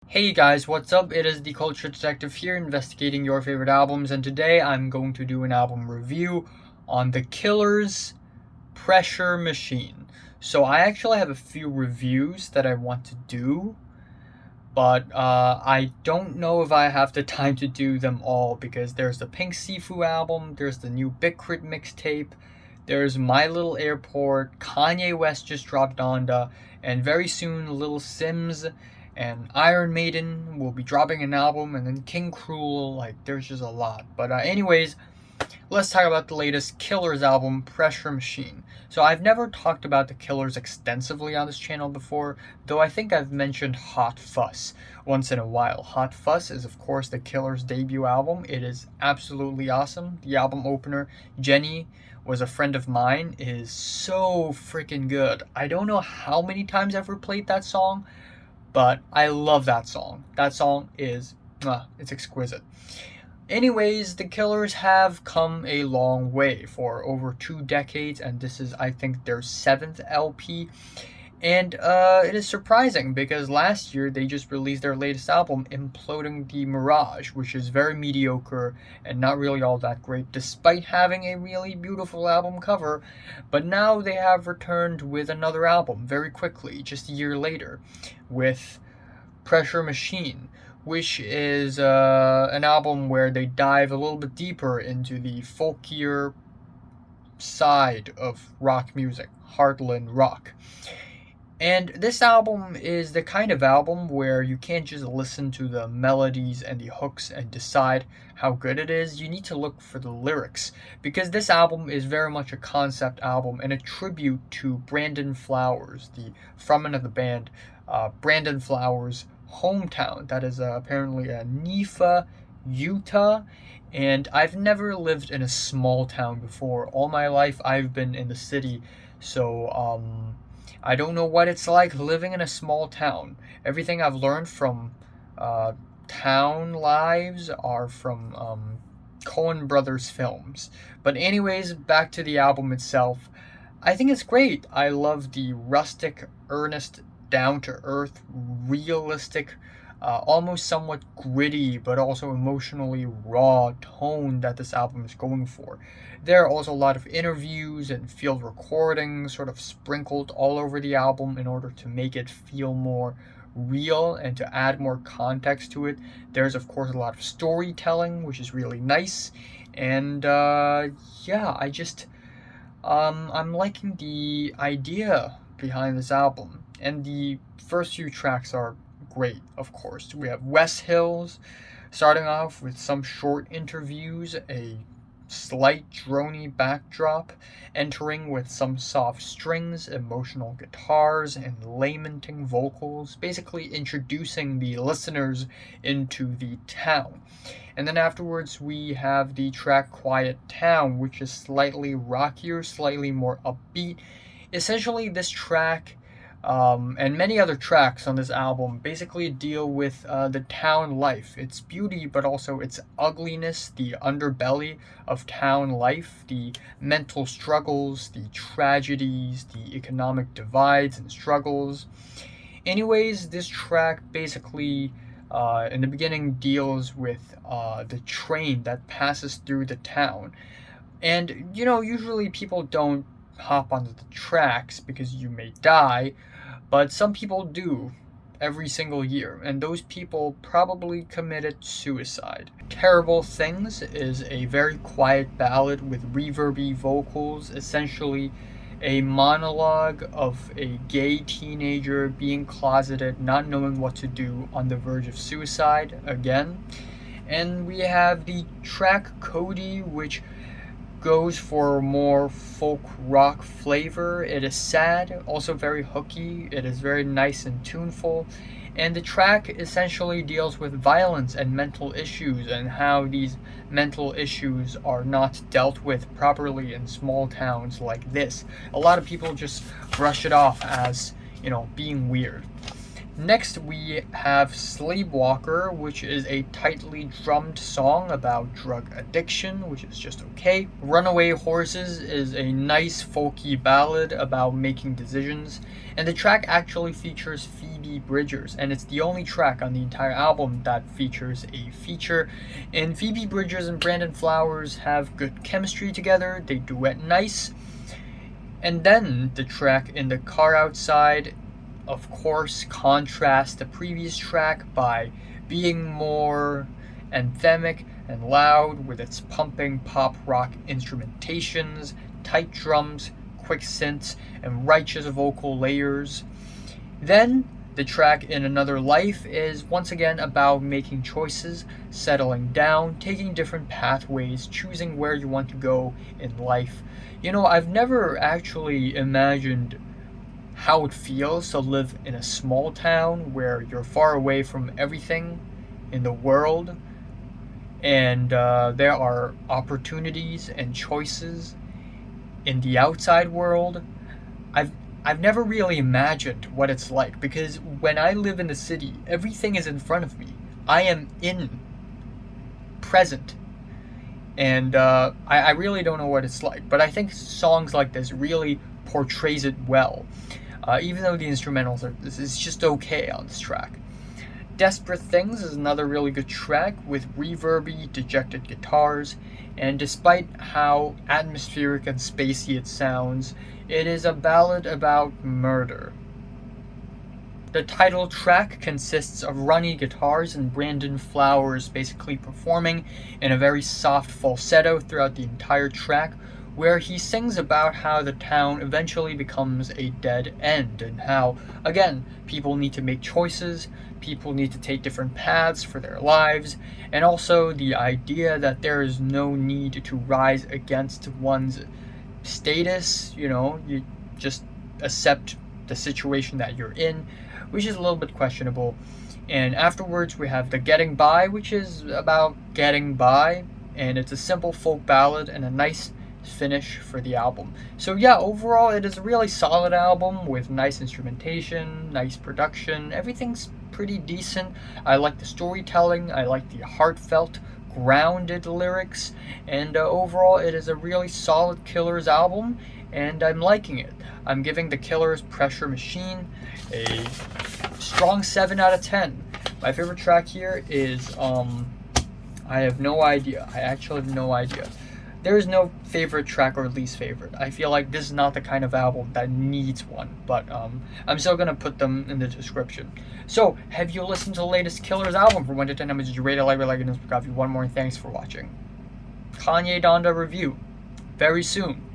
Hey guys, what's up? It is the Culture Detective here, investigating your favorite albums, and today I'm going to do an album review on The Killer's Pressure Machine. So I actually have a few reviews that I want to do, but I don't know if I have the time to do them all because there's the Pink Sifu album, there's the new Big Crit mixtape, there's My Little Airport, Kanye West just dropped Donda, and very soon Lil Sims and Iron Maiden will be dropping an album, and then King Cruel. Like, there's just a lot. But anyways, let's talk about the latest Killers album, Pressure Machine. So I've never talked about the Killers extensively on this channel before, though I think I've mentioned Hot Fuss once in a while. Hot Fuss is of course the Killers' debut album. It is absolutely awesome. The album opener, Jenny was a friend of mine, is so freaking good. I don't know how many times I've replayed that song, but I love that song. That song is, it's exquisite. Anyways, the Killers have come a long way for over 2 decades, and this is, I think, their 7th LP. And it is surprising because last year they just released their latest album, Imploding the Mirage, which is very mediocre and not really all that great, despite having a really beautiful album cover. But now they have returned with another album very quickly, just a year later, with Pressure Machine, which is an album where they dive a little bit deeper into the folkier side of rock music, Heartland rock. And this album is the kind of album where you can't just listen to the melodies and the hooks and decide how good it is. You need to look for the lyrics, because this album is very much a concept album and a tribute to Brandon Flowers, the frontman of the band, Brandon Flowers' hometown. That is apparently Nephi, Utah. And I've never lived in a small town before. All my life I've been in the city, so I don't know what it's like living in a small town. Everything I've learned from town lives are from Coen Brothers films. But anyways, back to the album itself. I think it's great. I love the rustic, earnest, down-to-earth, realistic, almost somewhat gritty, but also emotionally raw tone that this album is going for. There are also a lot of interviews and field recordings sort of sprinkled all over the album in order to make it feel more real and to add more context to it. There's of course a lot of storytelling, which is really nice. And yeah, I'm liking the idea behind this album. And the first few tracks are great, of course. We have West Hills, starting off with some short interviews, a slight drony backdrop, entering with some soft strings, emotional guitars, and lamenting vocals, basically introducing the listeners into the town. And then afterwards we have the track Quiet Town, which is slightly rockier, slightly more upbeat. Essentially, this track and many other tracks on this album basically deal with the town life, its beauty, but also its ugliness, the underbelly of town life, the mental struggles, the tragedies, the economic divides and struggles. Anyways, this track basically, in the beginning, deals with the train that passes through the town. And, usually people don't hop onto the tracks because you may die, but some people do every single year, and those people probably committed suicide. Terrible Things is a very quiet ballad with reverby vocals, essentially a monologue of a gay teenager being closeted, not knowing what to do, on the verge of suicide again. And we have the track Cody, which goes for more folk rock flavor. It is sad, also very hooky. It is very nice and tuneful. And the track essentially deals with violence and mental issues and how these mental issues are not dealt with properly in small towns like this. A lot of people just brush it off as, being weird. Next, we have Sleepwalker, which is a tightly drummed song about drug addiction, which is just okay. Runaway Horses is a nice folky ballad about making decisions, and the track actually features Phoebe Bridgers, and it's the only track on the entire album that features a feature. And Phoebe Bridgers and Brandon Flowers have good chemistry together, they duet nice. And then the track In the Car Outside, of course, contrasts the previous track by being more anthemic and loud with its pumping pop rock instrumentations, tight drums, quick synths, and righteous vocal layers. Then the track In Another Life is once again about making choices, settling down, taking different pathways, choosing where you want to go in life. You know, I've never actually imagined how it feels to live in a small town where you're far away from everything in the world, and there are opportunities and choices in the outside world. I've never really imagined what it's like, because when I live in the city, everything is in front of me. I am present, and I really don't know what it's like. But I think songs like this really portrays it well. Even though the instrumentals it's just okay on this track. Desperate Things is another really good track with reverby, dejected guitars, and despite how atmospheric and spacey it sounds, it is a ballad about murder. The title track consists of runny guitars and Brandon Flowers basically performing in a very soft falsetto throughout the entire track, where he sings about how the town eventually becomes a dead end, and how, again, people need to make choices, people need to take different paths for their lives, and also the idea that there is no need to rise against one's status. You just accept the situation that you're in, which is a little bit questionable. And afterwards we have The Getting By, which is about getting by, and it's a simple folk ballad and a nice finish for the album. So yeah, overall it is a really solid album with nice instrumentation, nice production, everything's pretty decent. I like the storytelling, I like the heartfelt, grounded lyrics, and overall it is a really solid Killers album, and I'm liking it. I'm giving the Killers Pressure Machine a strong 7 out of 10. My favorite track here is I have no idea. I actually have no idea. There is no favorite track or least favorite. I feel like this is not the kind of album that needs one, but I'm still gonna put them in the description. So, have you listened to the latest Killers album? From 1 to 10, how much did you rate it? Like, and subscribe. One more, and thanks for watching. Kanye Donda review very soon.